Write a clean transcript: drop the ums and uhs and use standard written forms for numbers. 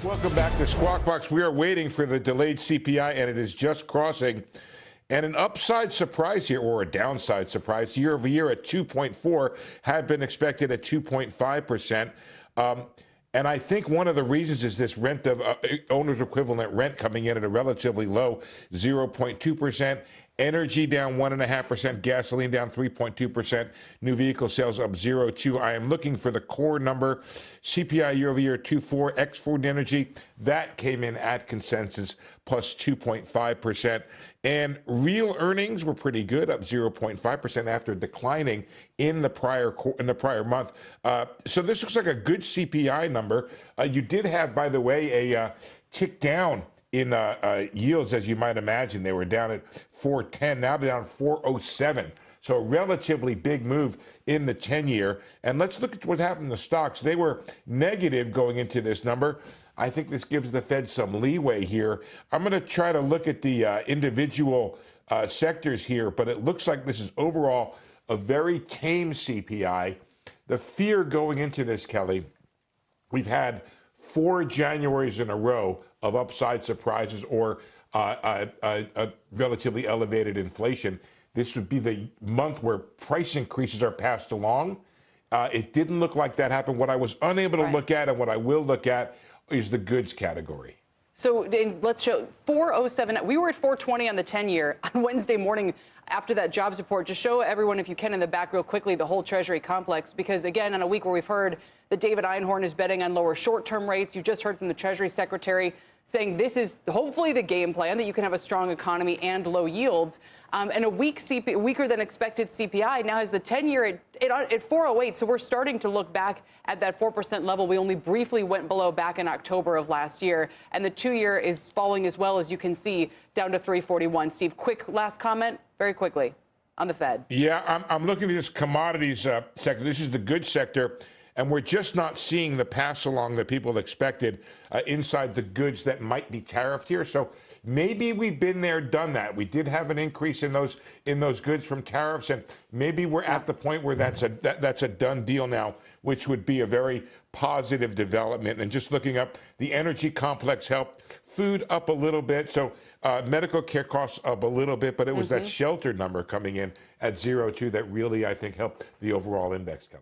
Welcome back to Squawk Box. We are waiting for the delayed CPI, and it is just crossing. And an upside surprise here, or a downside surprise, year over year at 2.4, had been expected at 2.5%. And I think one of the reasons is this rent of owner's equivalent rent coming in at a relatively low 0.2%. Energy down 1.5%, gasoline down 3.2%, new vehicle sales up 0.2. I am looking for the core number, CPI year over year 2.4, ex food and energy. That came in at consensus plus 2.5%. And real earnings were pretty good, up 0.5% after declining in the prior month. So this looks like a good CPI number. You did have, by the way, a tick down in yields, as you might imagine. They were down at 4.10, now they're down 4.07. So a relatively big move in the 10-year. And let's look at what happened in the stocks. They were negative going into this number. I think this gives the Fed some leeway here. I'm going to try to look at the individual sectors here, but it looks like this is overall a very tame CPI. The fear going into this, Kelly, we've had 4 Januaries in a row of upside surprises or a relatively elevated inflation. This would be the month where price increases are passed along. It didn't look like that happened. What I was unable to look at and what I will look at is the goods category. So let's show 407. We were at 420 on the 10-year on Wednesday morning after that jobs report. Just show everyone, if you can, in the back real quickly, the whole Treasury complex, because, again, on a week where we've heard that David Einhorn is betting on lower short-term rates. You just heard from the Treasury Secretary saying this is hopefully the game plan, that you can have a strong economy and low yields. And a weaker than expected CPI now has the 10-year at 408. So we're starting to look back at that 4% level we only briefly went below back in October of last year. And the 2-year is falling as well, as you can see, down to 341. Steve, quick last comment, very quickly, on the Fed. Yeah, I'm looking at this commodities sector. This is the goods sector. And we're just not seeing the pass along that people expected inside the goods that might be tariffed here. So maybe we've been there, done that. We did have an increase in those goods from tariffs, and maybe we're at the point where that's a done deal now, which would be a very positive development. And just looking up, the energy complex helped, food up a little bit, so medical care costs up a little bit, but it was that shelter number coming in at 0.2 that really, I think, helped the overall index, Kelly.